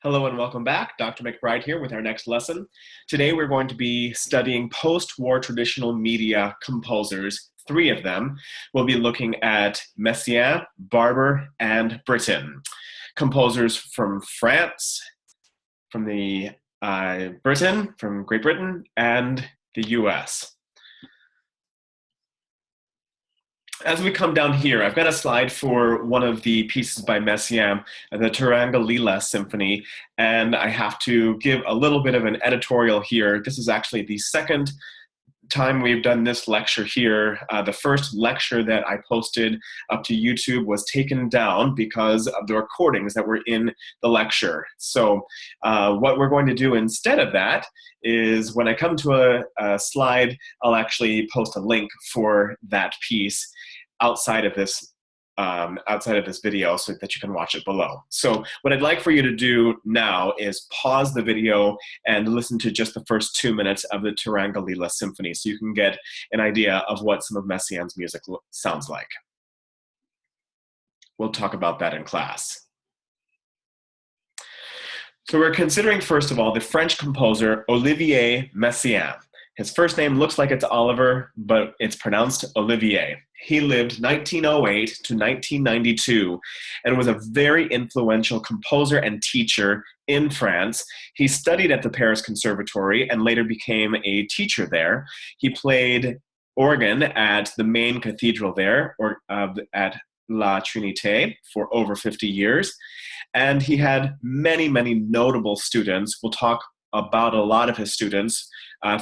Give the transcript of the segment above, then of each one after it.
Hello and welcome back. Dr. McBride here with our next lesson. Today we're going to be studying post-war traditional media composers, three of them. We'll be looking at Messiaen, Barber, and Britten. Composers from France, from the Britain, from Great Britain, and the US. As we come down here, I've got a slide for one of the pieces by Messiaen, the Turanga Symphony, and I have to give a little bit of an editorial here. This is actually the second time we've done this lecture here. The first lecture that I posted up to YouTube was taken down because of the recordings that were in the lecture. So what we're going to do instead of that is when I come to a slide, I'll actually post a link for that piece outside of this video so that you can watch it below. So what I'd like for you to do now is pause the video and listen to just the first 2 minutes of the Turanga Symphony so you can get an idea of what some of Messiaen's music sounds like. We'll talk about that in class. So we're considering, first of all, the French composer Olivier Messiaen. His first name looks like it's Oliver, but it's pronounced Olivier. He lived 1908 to 1992 and was a very influential composer and teacher in France. He studied at the Paris Conservatory and later became a teacher there. He played organ at the main cathedral there, at La Trinité, for over 50 years. And he had many, many notable students. We'll talk about a lot of his students.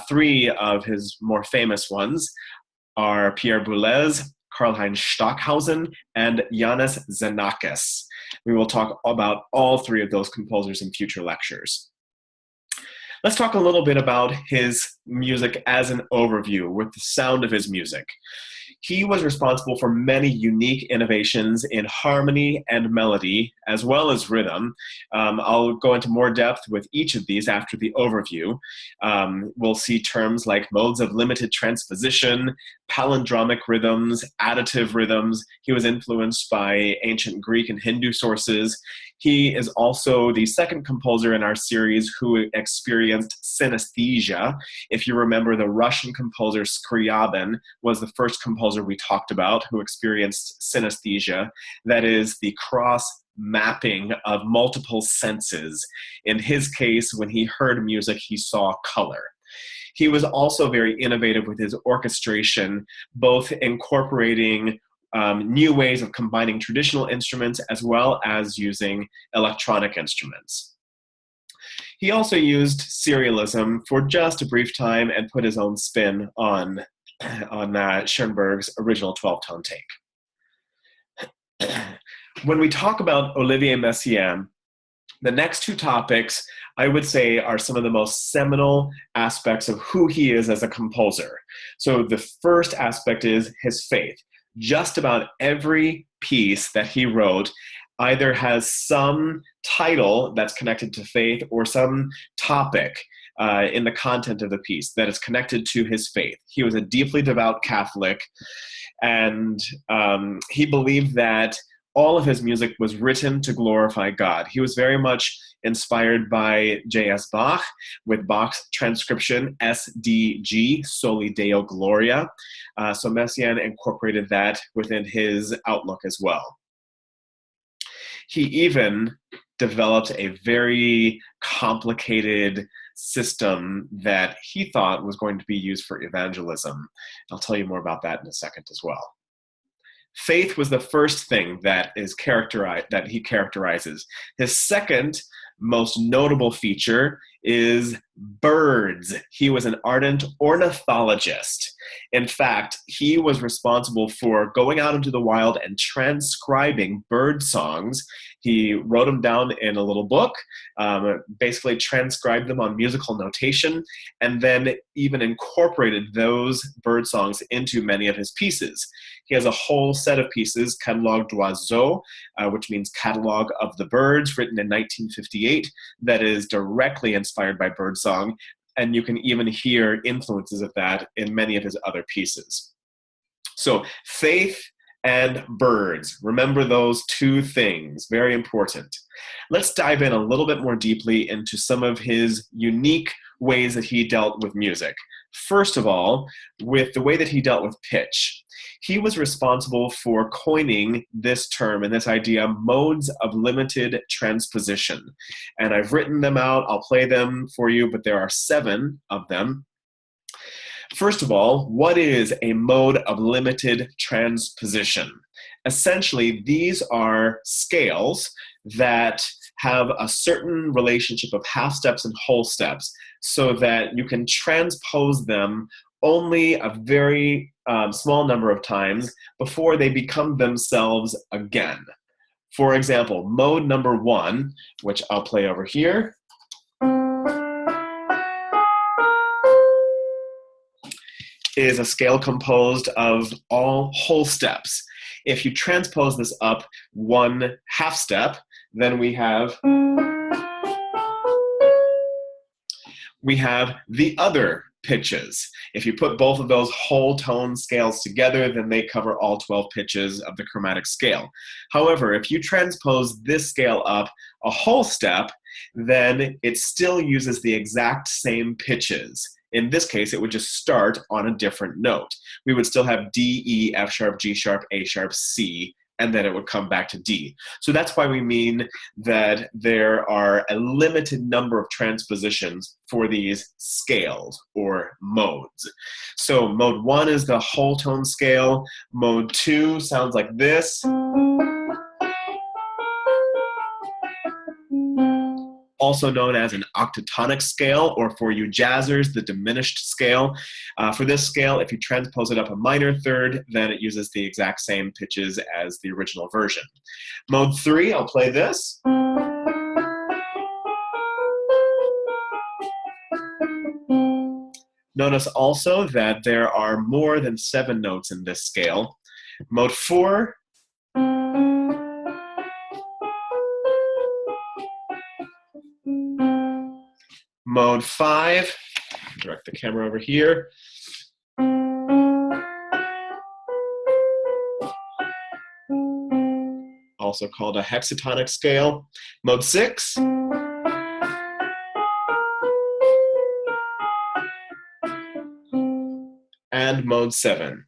Three of his more famous ones are Pierre Boulez, Karlheinz Stockhausen, and Janus Xenakis. We will talk about all three of those composers in future lectures. Let's talk a little bit about his music as an overview with the sound of his music. He was responsible for many unique innovations in harmony and melody, as well as rhythm. I'll go into more depth with each of these after the overview. We'll see terms like modes of limited transposition, palindromic rhythms, additive rhythms. He was influenced by ancient Greek and Hindu sources. He is also the second composer in our series who experienced synesthesia. If you remember, the Russian composer Scriabin was the first composer we talked about who experienced synesthesia. That is the cross-mapping of multiple senses. In his case, when he heard music, he saw color. He was also very innovative with his orchestration, both incorporating new ways of combining traditional instruments as well as using electronic instruments. He also used serialism for just a brief time and put his own spin on Schoenberg's original 12-tone take. When we talk about Olivier Messiaen, the next two topics, I would say, are some of the most seminal aspects of who he is as a composer. So the first aspect is his faith. Just about every piece that he wrote either has some title that's connected to faith or some topic in the content of the piece that is connected to his faith. He was a deeply devout Catholic, and he believed that all of his music was written to glorify God. He was very much inspired by J.S. Bach, with Bach's transcription SDG, Soli Deo Gloria. So Messiaen incorporated that within his outlook as well. He even developed a very complicated system that he thought was going to be used for evangelism. I'll tell you more about that in a second as well. Faith was the first thing that he characterizes. His second most notable feature is birds. He was an ardent ornithologist. In fact, he was responsible for going out into the wild and transcribing bird songs. He wrote them down in a little book, basically transcribed them on musical notation, and then even incorporated those bird songs into many of his pieces. He has a whole set of pieces, Catalogue d'Oiseaux, which means Catalog of the Birds, written in 1958, that is directly inspired by birdsong, and you can even hear influences of that in many of his other pieces. So faith and birds. Remember those two things, very important. Let's dive in a little bit more deeply into some of his unique ways that he dealt with music. First of all, with the way that he dealt with pitch. He was responsible for coining this term and this idea, modes of limited transposition. And I've written them out, I'll play them for you, but there are 7 of them. First of all, what is a mode of limited transposition? Essentially, these are scales that have a certain relationship of half steps and whole steps so that you can transpose them only a very small number of times before they become themselves again. For example, mode number 1, which I'll play over here, is a scale composed of all whole steps. If you transpose this up 1 half step, then we have the other pitches. If you put both of those whole tone scales together, then they cover all 12 pitches of the chromatic scale. However, if you transpose this scale up a whole step, then it still uses the exact same pitches. In this case, it would just start on a different note. We would still have D, E, F sharp, G sharp, A sharp, C, and then it would come back to D. So that's why we mean that there are a limited number of transpositions for these scales or modes. So mode 1 is the whole tone scale. Mode 2 sounds like this. Also known as an octatonic scale, or for you jazzers, the diminished scale. For this scale, if you transpose it up a minor third, then it uses the exact same pitches as the original version. Mode 3, I'll play this. Notice also that there are more than 7 notes in this scale. Mode 4, Mode 5, direct the camera over here. Also called a hexatonic scale. Mode 6. And mode 7.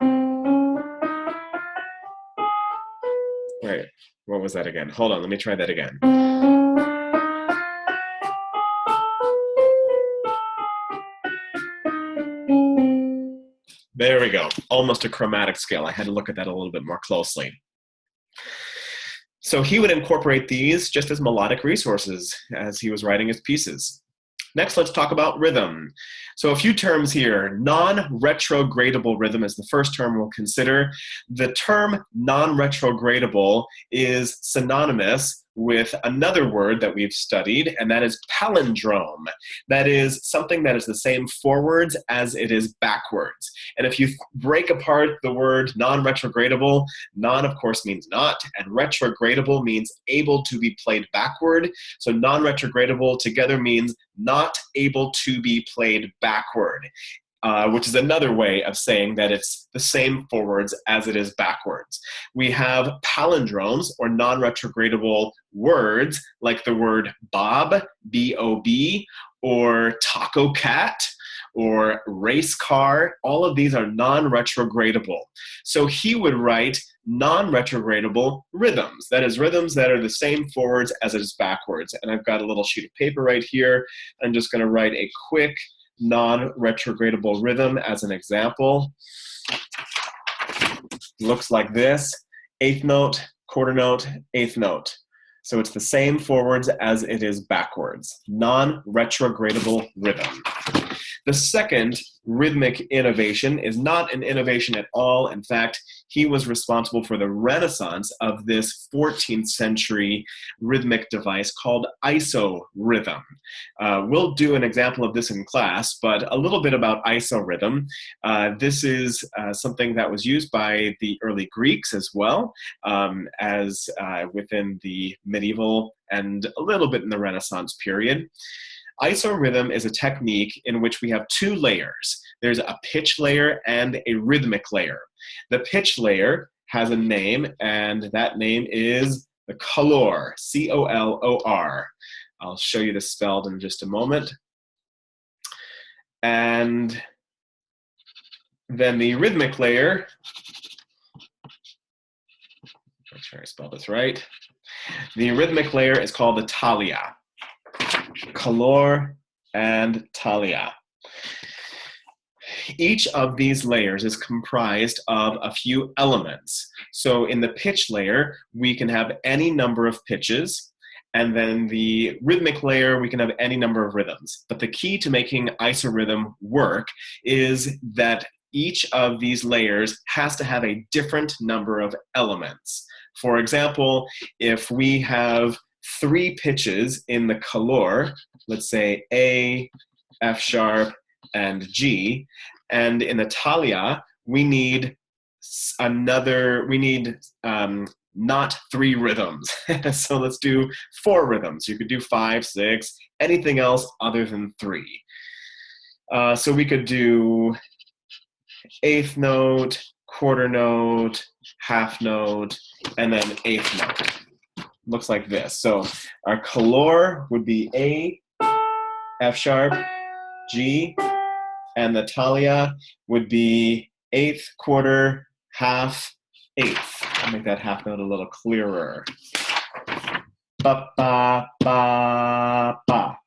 Wait, what was that again? Hold on, let me try that again. There we go, almost a chromatic scale. I had to look at that a little bit more closely. So he would incorporate these just as melodic resources as he was writing his pieces. Next, let's talk about rhythm. So a few terms here. Non-retrogradable rhythm is the first term we'll consider. The term non-retrogradable is synonymous with another word that we've studied, and that is palindrome. That is something that is the same forwards as it is backwards. And if you break apart the word non-retrogradable, non, of course, means not, and retrogradable means able to be played backward. So non-retrogradable together means not able to be played backward. Which is another way of saying that it's the same forwards as it is backwards. We have palindromes, or non-retrogradable words, like the word Bob, B-O-B, or taco cat, or race car. All of these are non-retrogradable. So he would write non-retrogradable rhythms. That is, rhythms that are the same forwards as it is backwards. And I've got a little sheet of paper right here. I'm just going to write a quick non-retrogradable rhythm as an example. Looks like this: 8th note, quarter note, 8th note. So it's the same forwards as it is backwards. Non-retrogradable rhythm. The second rhythmic innovation is not an innovation at all. In fact, he was responsible for the renaissance of this 14th century rhythmic device called isorhythm. We'll do an example of this in class, but a little bit about isorhythm. This is something that was used by the early Greeks as well as within the medieval and a little bit in the Renaissance period. Isorhythm is a technique in which we have 2 layers. There's a pitch layer and a rhythmic layer. The pitch layer has a name, and that name is the color, C-O-L-O-R. I'll show you this spelled in just a moment. And then the rhythmic layer, make sure I spell this right. The rhythmic layer is called the talia. Color and talia. Each of these layers is comprised of a few elements. So in the pitch layer, we can have any number of pitches, and then the rhythmic layer, we can have any number of rhythms. But the key to making isorhythm work is that each of these layers has to have a different number of elements. For example, if we have 3 pitches in the color, let's say A, F sharp, and G, and in the talia, we need not 3 rhythms. So let's do 4 rhythms. You could do 5, 6, anything else other than 3. So we could do eighth note, quarter note, half note, and then eighth note. Looks like this. So our color would be A, F sharp, G, and the talia would be eighth, quarter, half, eighth. I'll make that half note a little clearer. Ba, ba, ba, ba.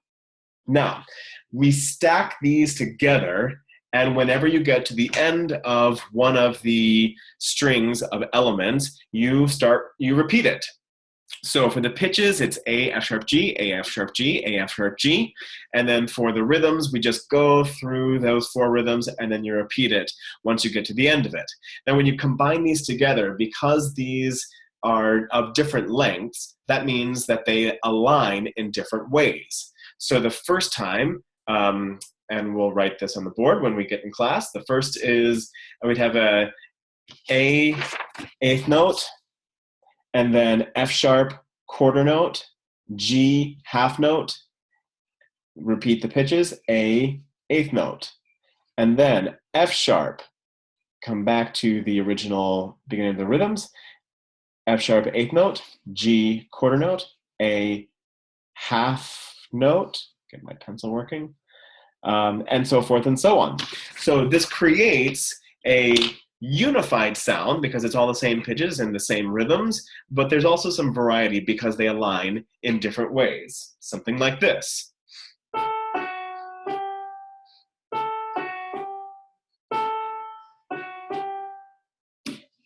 Now, we stack these together, and whenever you get to the end of one of the strings of elements, you repeat it. So for the pitches, it's A, F sharp, G, A, F sharp, G, A, F sharp, G. And then for the rhythms, we just go through those 4 rhythms, and then you repeat it once you get to the end of it. Now when you combine these together, because these are of different lengths, that means that they align in different ways. So the first time, and we'll write this on the board when we get in class, the first is, we'd have a eighth note, and then F sharp, quarter note, G, half note. Repeat the pitches, A, eighth note. And then F sharp, come back to the original beginning of the rhythms, F sharp, eighth note, G, quarter note, A, half note, get my pencil working, and so forth and so on. So this creates a unified sound because it's all the same pitches and the same rhythms, but there's also some variety because they align in different ways. Something like this.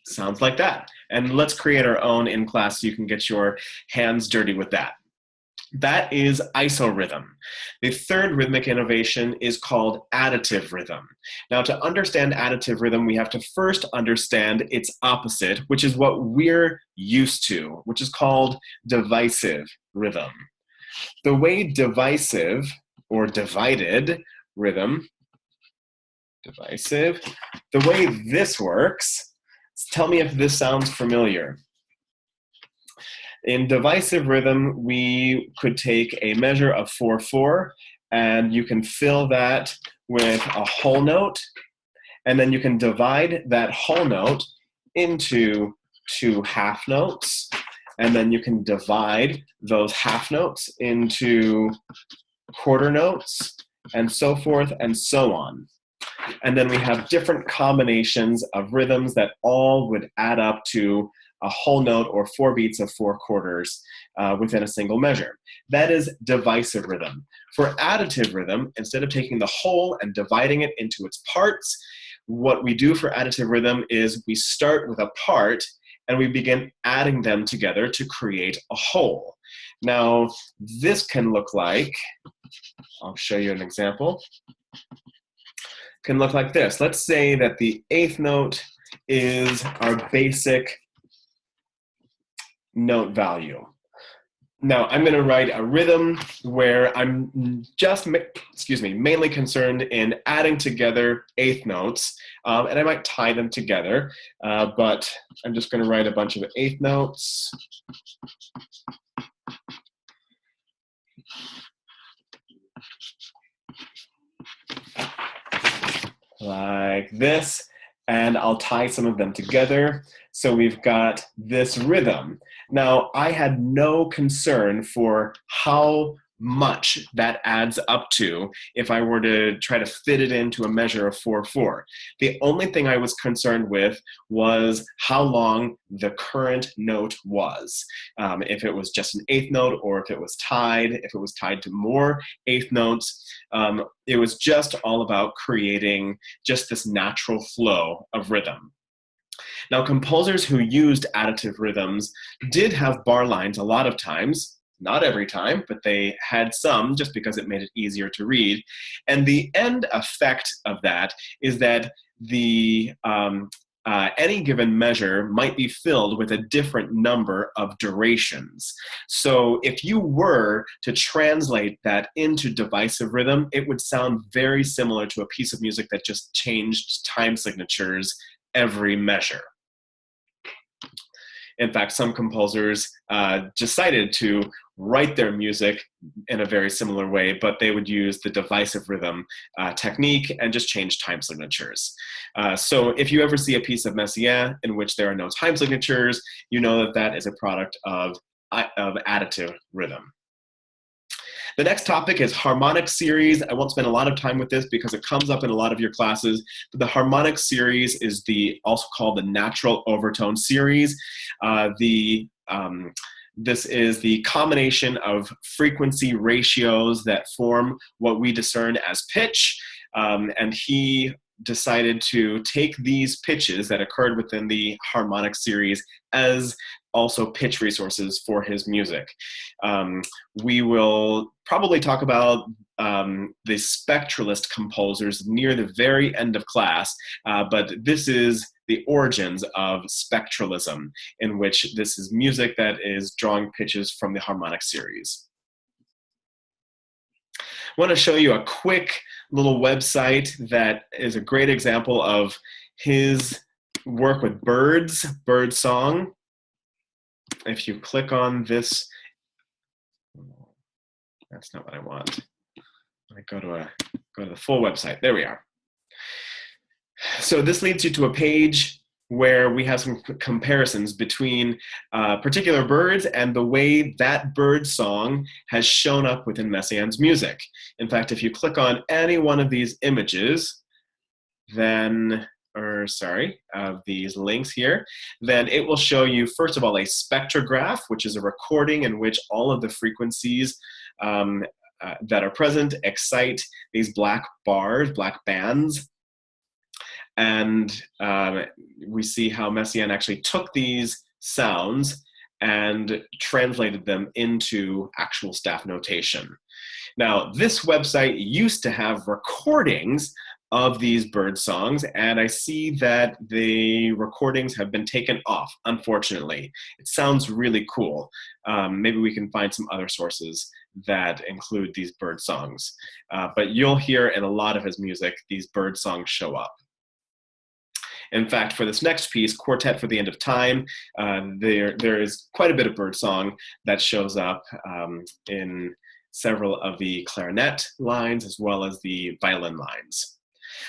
Sounds like that. And let's create our own in class so you can get your hands dirty with that. That is isorhythm. The third rhythmic innovation is called additive rhythm. Now, to understand additive rhythm, we have to first understand its opposite, which is what we're used to, which is called divisive rhythm. The way divisive or divided rhythm, the way this works, tell me if this sounds familiar. In divisive rhythm, we could take a measure of 4/4, and you can fill that with a whole note, and then you can divide that whole note into 2 half notes, and then you can divide those half notes into quarter notes, and so forth and so on. And then we have different combinations of rhythms that all would add up to a whole note or 4 beats of 4 quarters within a single measure. That is divisive rhythm. For additive rhythm, instead of taking the whole and dividing it into its parts, what we do for additive rhythm is we start with a part and we begin adding them together to create a whole. Now, this can look like, I'll show you an example, can look like this. Let's say that the eighth note is our basic note value. Now I'm going to write a rhythm where I'm just, mainly concerned in adding together eighth notes, and I might tie them together, but I'm just going to write a bunch of eighth notes. Like this, and I'll tie some of them together. So we've got this rhythm. Now, I had no concern for how much that adds up to if I were to try to fit it into a measure of 4/4. The only thing I was concerned with was how long the current note was. If it was just an eighth note, or if it was tied to more eighth notes. It was just all about creating just this natural flow of rhythm. Now, composers who used additive rhythms did have bar lines a lot of times, not every time, but they had some just because it made it easier to read. And the end effect of that is that the any given measure might be filled with a different number of durations. So if you were to translate that into divisive rhythm, it would sound very similar to a piece of music that just changed time signatures every measure. In fact, some composers decided to write their music in a very similar way, but they would use the divisive rhythm technique and just change time signatures. So if you ever see a piece of Messiaen in which there are no time signatures, you know that that is a product of additive rhythm. The next topic is harmonic series. I won't spend a lot of time with this because it comes up in a lot of your classes, but the harmonic series is also called the natural overtone series. This is the combination of frequency ratios that form what we discern as pitch, and he decided to take these pitches that occurred within the harmonic series as also pitch resources for his music. We will probably talk about the spectralist composers near the very end of class, but this is the origins of spectralism, in which this is music that is drawing pitches from the harmonic series. I want to show you a quick little website that is a great example of his work with bird song. If you click on this, that's not what I want. I go to the full website. There we are. So this leads you to a page where we have some comparisons between particular birds and the way that bird song has shown up within Messiaen's music. In fact, if you click on any one of these images, of these links here, then it will show you, first of all, a spectrograph, which is a recording in which all of the frequencies that are present excite these black bars, black bands. And we see how Messiaen actually took these sounds and translated them into actual staff notation. Now, this website used to have recordings of these bird songs, and I see that the recordings have been taken off, unfortunately. It sounds really cool. Maybe we can find some other sources that include these bird songs. But you'll hear in a lot of his music, these bird songs show up. In fact, for this next piece, Quartet for the End of Time, there is quite a bit of birdsong that shows up in several of the clarinet lines as well as the violin lines.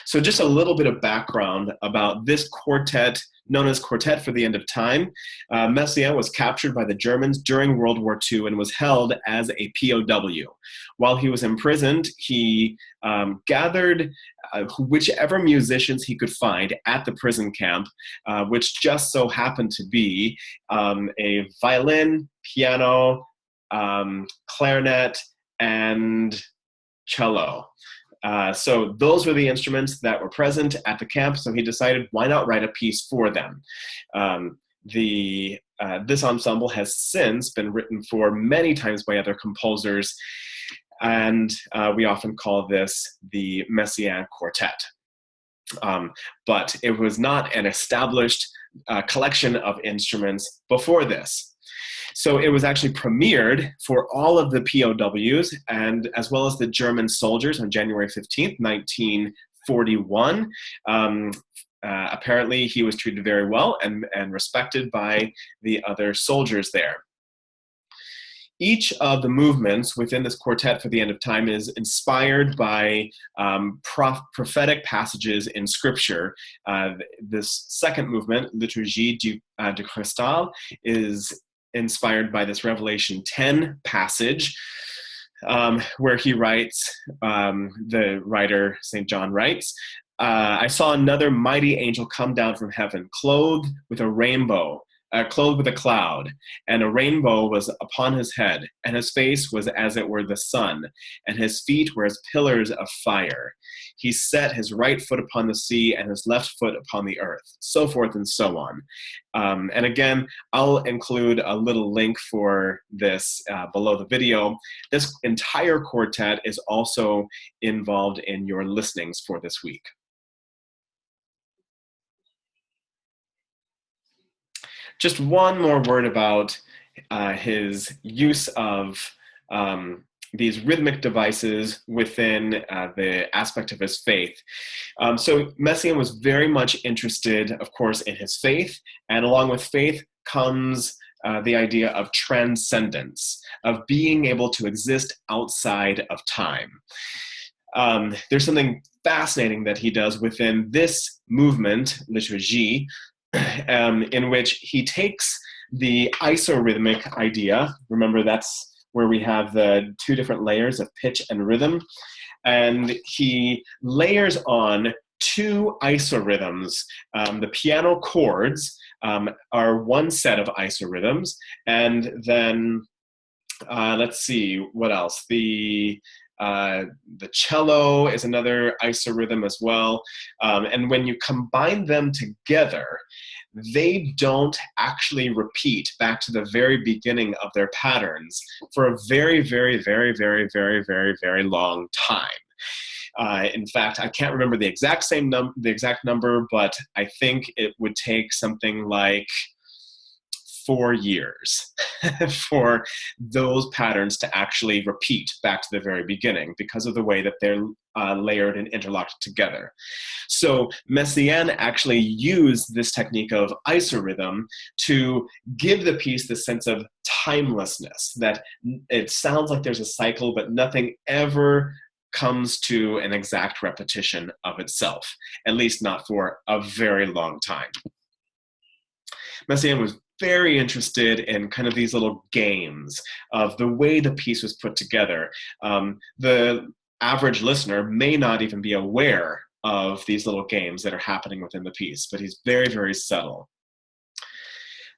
So just a little bit of background about this quartet, known as Quartet for the End of Time. Messiaen was captured by the Germans during World War II and was held as a POW. While he was imprisoned, he gathered whichever musicians he could find at the prison camp, which just so happened to be a violin, piano, clarinet, and cello. So those were the instruments that were present at the camp, so he decided, why not write a piece for them? This ensemble has since been written for many times by other composers, and we often call this the Messiaen Quartet. But it was not an established collection of instruments before this. So it was actually premiered for all of the POWs and as well as the German soldiers on January 15th, 1941. Apparently he was treated very well and respected by the other soldiers there. Each of the movements within this quartet for the end of time is inspired by prophetic passages in Scripture. This second movement, Liturgie du Cristal, is inspired by this Revelation 10 passage, where he writes, the writer, St. John writes, I saw another mighty angel come down from heaven, clothed with a rainbow, clothed with a cloud, and a rainbow was upon his head, and his face was as it were the sun, and his feet were as pillars of fire. He set his right foot upon the sea, and his left foot upon the earth, so forth and so on. And again, I'll include a little link for this below the video. This entire quartet is also involved in your listenings for this week. Just one more word about his use of these rhythmic devices within the aspect of his faith. So Messiaen was very much interested, of course, in his faith, and along with faith comes the idea of transcendence, of being able to exist outside of time. There's something fascinating that he does within this movement, Liturgie, in which he takes the isorhythmic idea. Remember, that's where we have the two different layers of pitch and rhythm. And he layers on two isorhythms. The piano chords are one set of isorhythms. And then, let's see, what else? The cello is another isorhythm as well. And when you combine them together, they don't actually repeat back to the very beginning of their patterns for a very, very, very, very, very, very, very long time. In fact, I can't remember the exact number, but I think it would take something like 4 years for those patterns to actually repeat back to the very beginning because of the way that they're layered and interlocked together. So Messiaen actually used this technique of isorhythm to give the piece the sense of timelessness, that it sounds like there's a cycle, but nothing ever comes to an exact repetition of itself, at least not for a very long time. Messiaen was very interested in kind of these little games of the way the piece was put together. The average listener may not even be aware of these little games that are happening within the piece, but he's very, very subtle.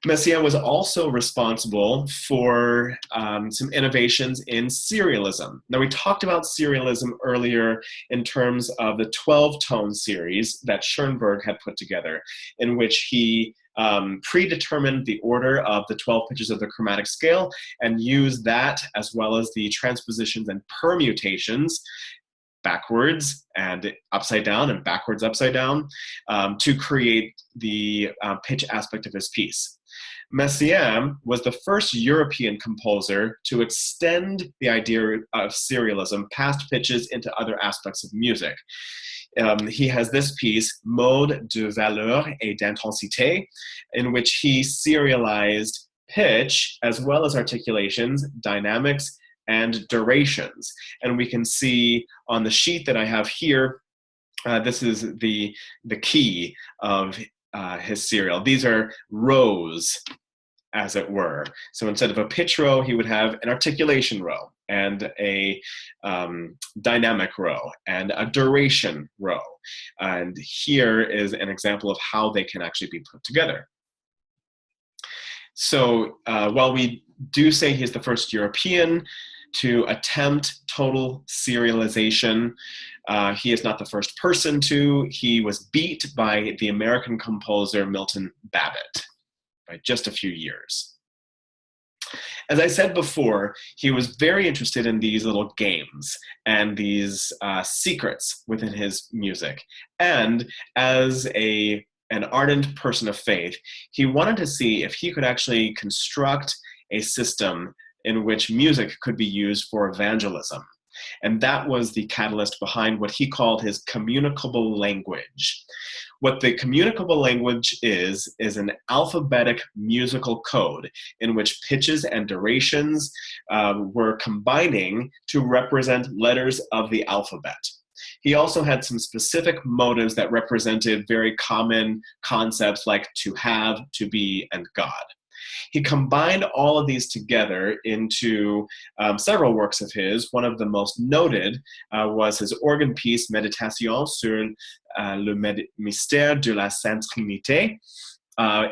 Messiaen was also responsible for some innovations in serialism. Now, we talked about serialism earlier in terms of the 12-tone series that Schoenberg had put together, in which he predetermined the order of the 12 pitches of the chromatic scale and used that, as well as the transpositions and permutations, backwards and upside down and backwards upside down, to create the pitch aspect of his piece. Messiaen was the first European composer to extend the idea of serialism past pitches into other aspects of music. He has this piece, Mode de valeur et d'intensité, in which he serialized pitch as well as articulations, dynamics, and durations. And we can see on the sheet that I have here, this is the key of his serial. These are rows, as it were. So instead of a pitch row, he would have an articulation row and a dynamic row and a duration row. And here is an example of how they can actually be put together. So while we do say he's the first European to attempt total serialization, he is not the first person to. He was beat by the American composer Milton Babbitt by just a few years. As I said before, he was very interested in these little games and these secrets within his music. And as an ardent person of faith, he wanted to see if he could actually construct a system in which music could be used for evangelism. And that was the catalyst behind what he called his communicable language. What the communicable language is an alphabetic musical code in which pitches and durations were combining to represent letters of the alphabet. He also had some specific motives that represented very common concepts like to have, to be, and God. He combined all of these together into several works of his. One of the most noted was his organ piece, Méditation sur le mystère de la Sainte Trinité,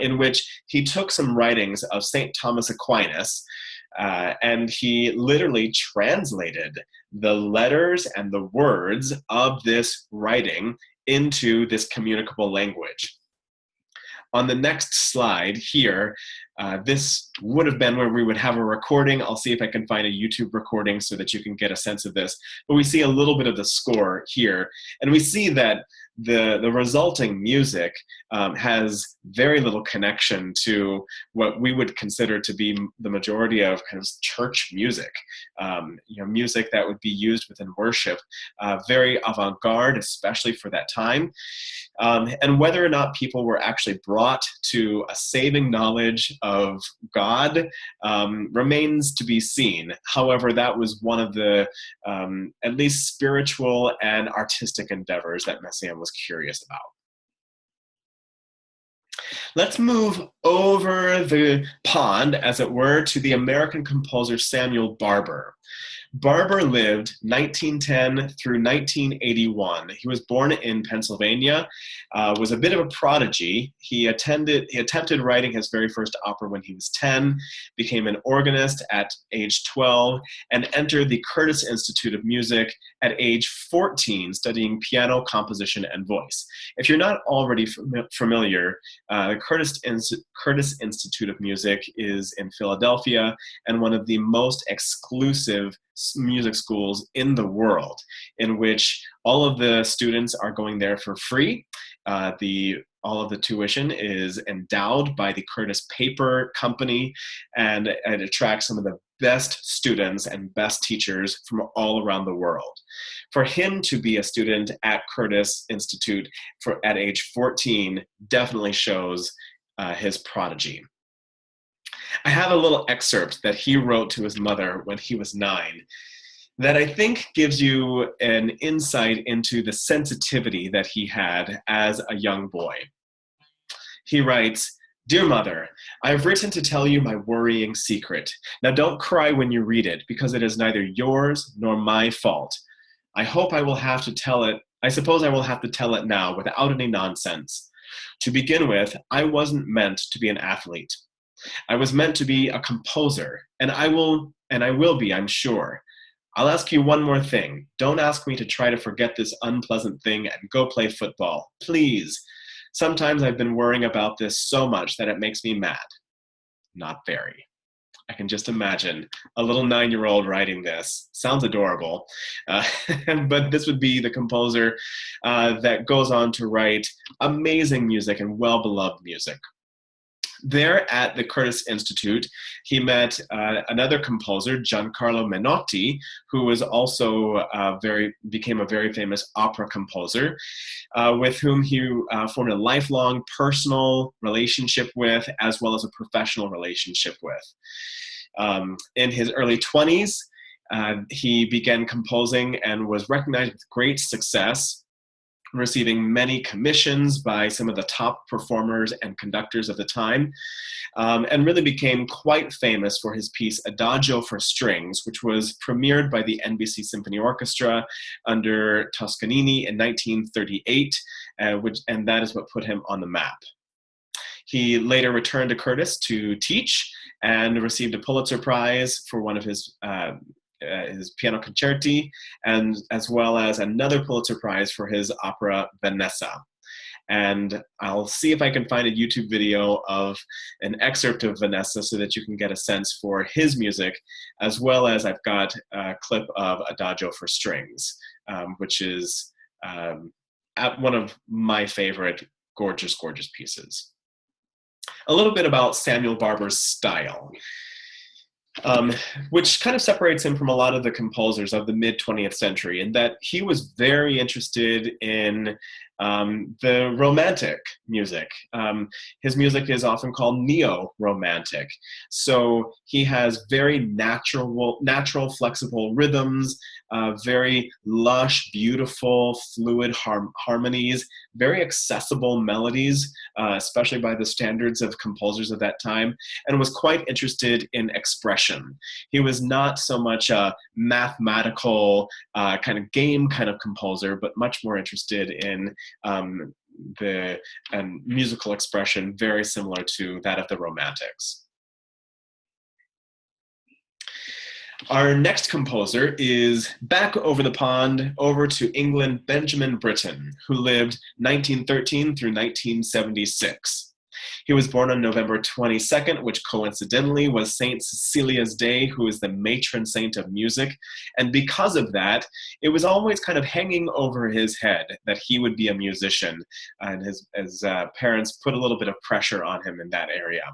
in which he took some writings of St. Thomas Aquinas and he literally translated the letters and the words of this writing into this communicable language. On the next slide here, this would have been where we would have a recording. I'll see if I can find a YouTube recording so that you can get a sense of this. But we see a little bit of the score here, and we see that the resulting music has very little connection to what we would consider to be the majority of kind of church music, music that would be used within worship, very avant-garde, especially for that time. And whether or not people were actually brought to a saving knowledge of God remains to be seen. However, that was one of the at least spiritual and artistic endeavors that Messiaen was curious about. Let's move over the pond, as it were, to the American composer Samuel Barber. Barber lived 1910 through 1981. He was born in Pennsylvania, was a bit of a prodigy. He attempted writing his very first opera when he was 10, became an organist at age 12, and entered the Curtis Institute of Music at age 14, studying piano, composition, and voice. If you're not already familiar, the Curtis Institute of Music is in Philadelphia and one of the most exclusive music schools in the world, in which all of the students are going there for free. All of the tuition is endowed by the Curtis Paper Company, and it attracts some of the best students and best teachers from all around the world. For him to be a student at Curtis Institute at age 14 definitely shows his prodigy. I have a little excerpt that he wrote to his mother when he was 9 that I think gives you an insight into the sensitivity that he had as a young boy. He writes, "Dear Mother, I have written to tell you my worrying secret. Now don't cry when you read it, because it is neither yours nor my fault. I hope I will have to tell it. I suppose I will have to tell it now without any nonsense. To begin with, I wasn't meant to be an athlete. I was meant to be a composer, and I will be, I'm sure. I'll ask you one more thing. Don't ask me to try to forget this unpleasant thing and go play football. Please. Sometimes I've been worrying about this so much that it makes me mad." Not very. I can just imagine a little 9-year-old writing this. Sounds adorable. But this would be the composer that goes on to write amazing music and well-beloved music. There at the Curtis Institute, he met another composer, Giancarlo Menotti, who was also became a very famous opera composer, with whom he formed a lifelong personal relationship with, as well as a professional relationship with. In his early 20s, he began composing and was recognized with great success, receiving many commissions by some of the top performers and conductors of the time, and really became quite famous for his piece Adagio for Strings, which was premiered by the NBC Symphony Orchestra under Toscanini in 1938, and that is what put him on the map. He later returned to Curtis to teach and received a Pulitzer Prize for one of his piano concerti, and as well as another Pulitzer Prize for his opera Vanessa. And I'll see if I can find a YouTube video of an excerpt of Vanessa so that you can get a sense for his music, as well as I've got a clip of Adagio for Strings, which is one of my favorite gorgeous, gorgeous pieces. A little bit about Samuel Barber's style. um, which kind of separates him from a lot of the composers of the mid 20th century, in that he was very interested in the romantic music. His music is often called neo-romantic. So he has very natural, flexible rhythms, very lush, beautiful, fluid harmonies, very accessible melodies, especially by the standards of composers of that time, and was quite interested in expression. He was not so much a mathematical kind of game kind of composer, but much more interested in the musical expression, very similar to that of the Romantics. Our next composer is back over the pond, over to England, Benjamin Britten, who lived 1913 through 1976. He was born on November 22nd, which coincidentally was Saint Cecilia's Day, who is the matron saint of music. And because of that, it was always kind of hanging over his head that he would be a musician. And his parents put a little bit of pressure on him in that area.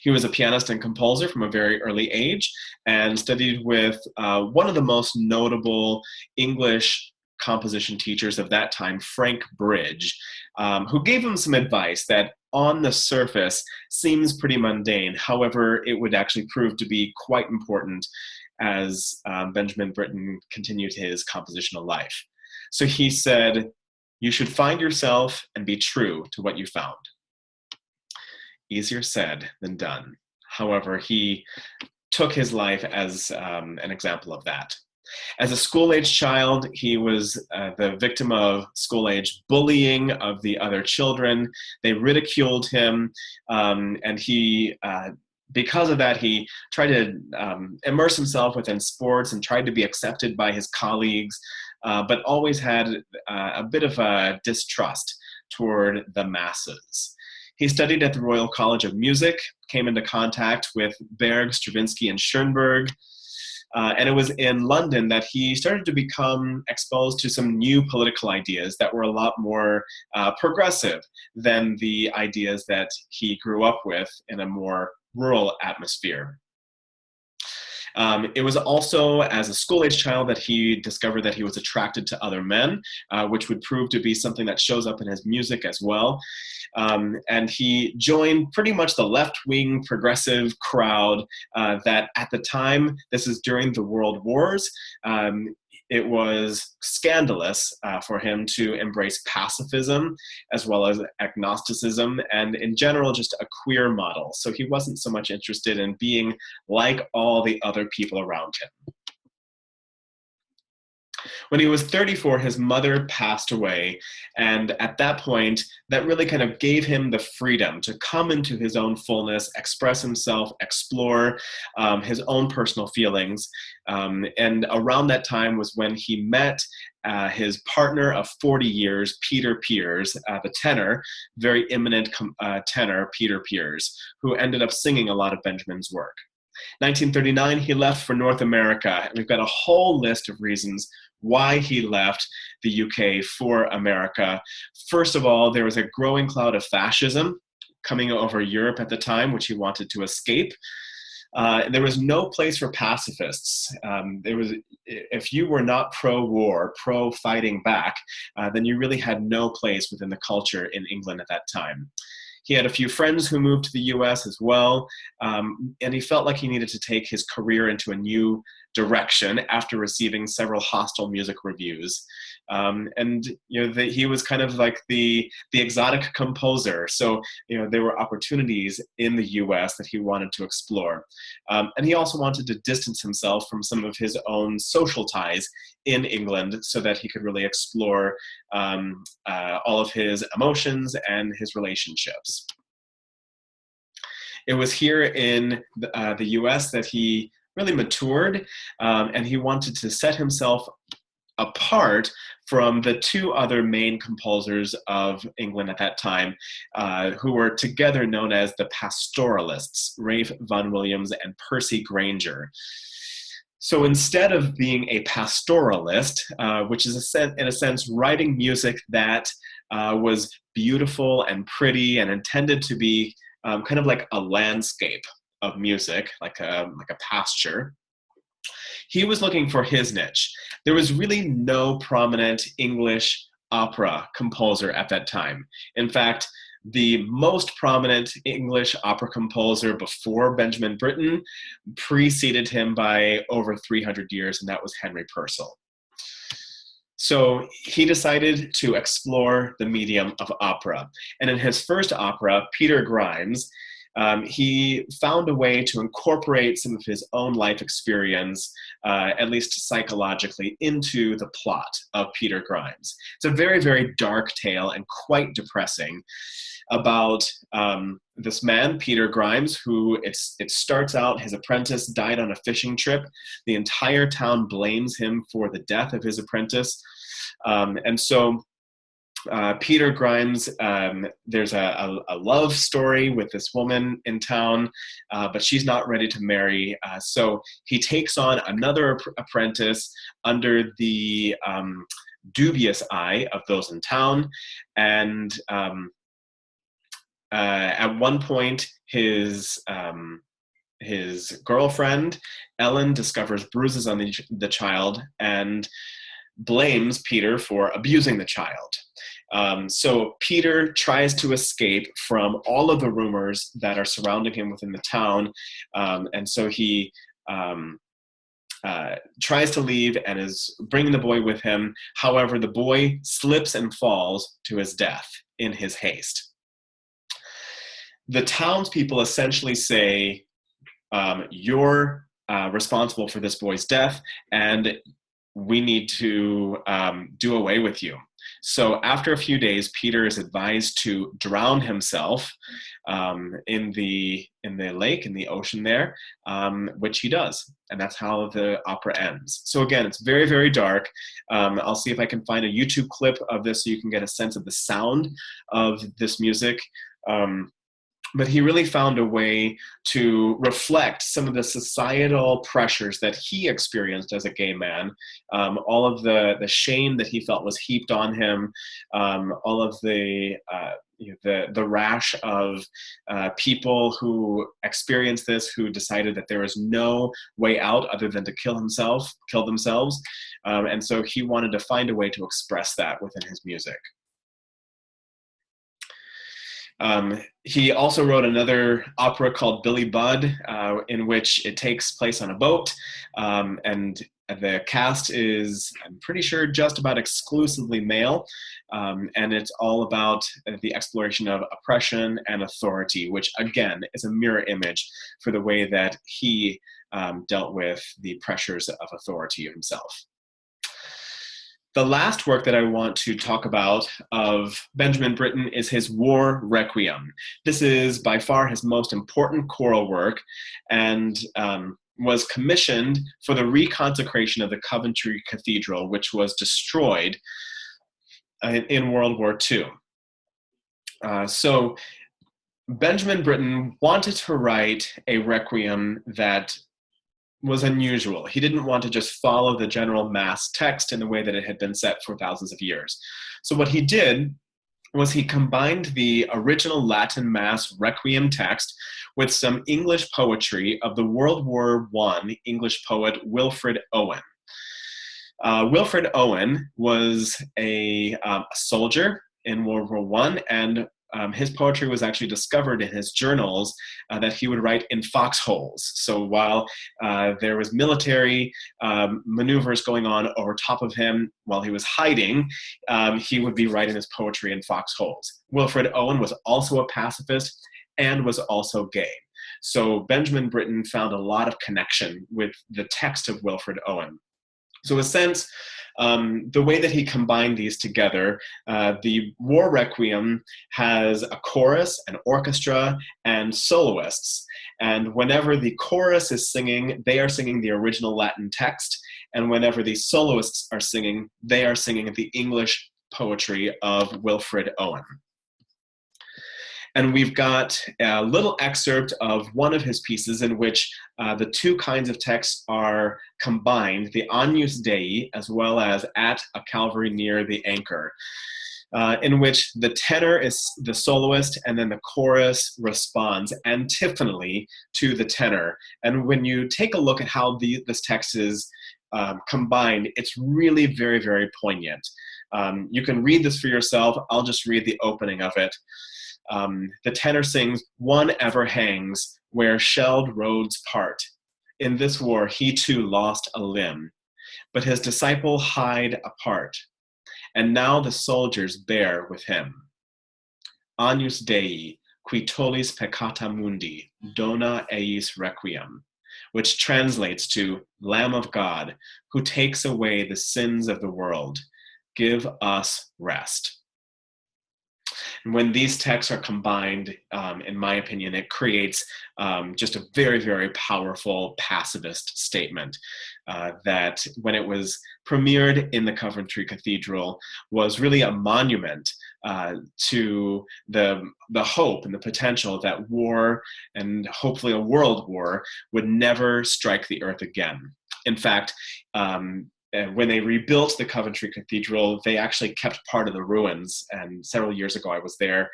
He was a pianist and composer from a very early age and studied with one of the most notable English composition teachers of that time, Frank Bridge, who gave him some advice that on the surface seems pretty mundane. However, it would actually prove to be quite important as Benjamin Britten continued his compositional life. So he said, "You should find yourself and be true to what you found." Easier said than done. However, he took his life as an example of that. As a school-age child, he was the victim of school-age bullying of the other children. They ridiculed him, and he, because of that, he tried to immerse himself within sports and tried to be accepted by his colleagues, but always had a bit of a distrust toward the masses. He studied at the Royal College of Music, came into contact with Berg, Stravinsky, and Schoenberg, and it was in London that he started to become exposed to some new political ideas that were a lot more progressive than the ideas that he grew up with in a more rural atmosphere. It was also as a school-age child that he discovered that he was attracted to other men, which would prove to be something that shows up in his music as well. And he joined pretty much the left-wing progressive crowd that at the time, this is during the World Wars, it was scandalous for him to embrace pacifism as well as agnosticism and in general just a queer model. So he wasn't so much interested in being like all the other people around him. When he was 34, his mother passed away, and at that point, that really kind of gave him the freedom to come into his own fullness, express himself, explore his own personal feelings. And around that time was when he met his partner of 40 years, Peter Pears, the tenor, very eminent tenor, Peter Pears, who ended up singing a lot of Benjamin's work. 1939, he left for North America, and we've got a whole list of reasons why he left the UK for America. First of all, there was a growing cloud of fascism coming over Europe at the time, which he wanted to escape. There was no place for pacifists. If you were not pro-war, pro-fighting back, then you really had no place within the culture in England at that time. He had a few friends who moved to the US as well, and he felt like he needed to take his career into a new direction after receiving several hostile music reviews. And he was kind of like the exotic composer. So there were opportunities in the US that he wanted to explore. And he also wanted to distance himself from some of his own social ties in England so that he could really explore all of his emotions and his relationships. It was here in the US that he really matured, and he wanted to set himself apart from the two other main composers of England at that time, who were together known as the pastoralists, Ralph Vaughan Williams and Percy Grainger. So instead of being a pastoralist, which is in a sense writing music that was beautiful and pretty and intended to be kind of like a landscape of music, like a pasture. He was looking for his niche. There was really no prominent English opera composer at that time. In fact, the most prominent English opera composer before Benjamin Britten preceded him by over 300 years, and that was Henry Purcell. So he decided to explore the medium of opera. And in his first opera, Peter Grimes, he found a way to incorporate some of his own life experience, at least psychologically, into the plot of Peter Grimes. It's a very, very dark tale and quite depressing about this man, Peter Grimes, who it starts out, his apprentice died on a fishing trip. The entire town blames him for the death of his apprentice. And so Peter Grimes, there's a love story with this woman in town, but she's not ready to marry. So he takes on another apprentice under the dubious eye of those in town. And at one point, his girlfriend, Ellen, discovers bruises on the child and blames Peter for abusing the child. So Peter tries to escape from all of the rumors that are surrounding him within the town. And so he tries to leave and is bringing the boy with him. However, the boy slips and falls to his death in his haste. The townspeople essentially say, you're responsible for this boy's death, and we need to do away with you. So after a few days, Peter is advised to drown himself in the lake, in the ocean there, which he does. And that's how the opera ends. So again, it's very, very dark. I'll see if I can find a YouTube clip of this so you can get a sense of the sound of this music. But he really found a way to reflect some of the societal pressures that he experienced as a gay man, all of the shame that he felt was heaped on him, all of the rash of people who experienced this, who decided that there was no way out other than to kill themselves. And so he wanted to find a way to express that within his music. He also wrote another opera called Billy Budd, in which it takes place on a boat, and the cast is, I'm pretty sure, just about exclusively male, and it's all about the exploration of oppression and authority, which again is a mirror image for the way that he dealt with the pressures of authority himself. The last work that I want to talk about of Benjamin Britten is his War Requiem. This is by far his most important choral work, and was commissioned for the reconsecration of the Coventry Cathedral, which was destroyed in World War II. So Benjamin Britten wanted to write a requiem that was unusual. He didn't want to just follow the general mass text in the way that it had been set for thousands of years. So what he did was he combined the original Latin Mass Requiem text with some English poetry of the World War I English poet Wilfred Owen. Wilfred Owen was a soldier in World War I, and his poetry was actually discovered in his journals that he would write in foxholes. So while there was military maneuvers going on over top of him while he was hiding, he would be writing his poetry in foxholes. Wilfred Owen was also a pacifist and was also gay. So Benjamin Britten found a lot of connection with the text of Wilfred Owen. So in a sense, the way that he combined these together, the War Requiem has a chorus, an orchestra, and soloists. And whenever the chorus is singing, they are singing the original Latin text. And whenever the soloists are singing, they are singing the English poetry of Wilfred Owen. And we've got a little excerpt of one of his pieces in which the two kinds of texts are combined, the Agnus Dei as well as At a Calvary Near the Anchor. in which the tenor is the soloist and then the chorus responds antiphonally to the tenor. And when you take a look at how this text is combined, it's really very, very poignant. You can read this for yourself. I'll just read the opening of it. The tenor sings, "One ever hangs where shelled roads part. In this war he too lost a limb, but his disciple hide apart. And now the soldiers bear with him. Agnus Dei, qui tollis peccata mundi, dona eis requiem," which translates to Lamb of God, who takes away the sins of the world, give us rest. And when these texts are combined, in my opinion, it creates just a very, very powerful pacifist statement that when it was premiered in the Coventry Cathedral was really a monument to the hope and the potential that war, and hopefully a world war, would never strike the earth again. In fact, when they rebuilt the Coventry Cathedral, they actually kept part of the ruins. And several years ago, I was there,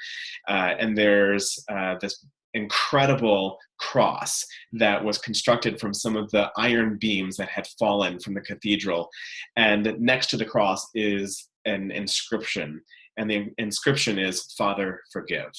and there's this incredible cross that was constructed from some of the iron beams that had fallen from the cathedral. And next to the cross is an inscription, and the inscription is, "Father, forgive."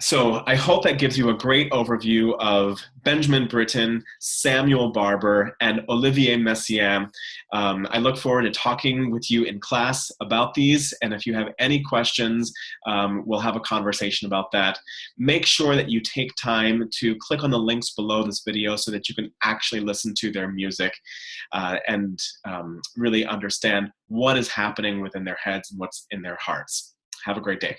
So I hope that gives you a great overview of Benjamin Britten, Samuel Barber, and Olivier Messiaen. I look forward to talking with you in class about these, and if you have any questions, we'll have a conversation about that. Make sure that you take time to click on the links below this video so that you can actually listen to their music and really understand what is happening within their heads and what's in their hearts. Have a great day.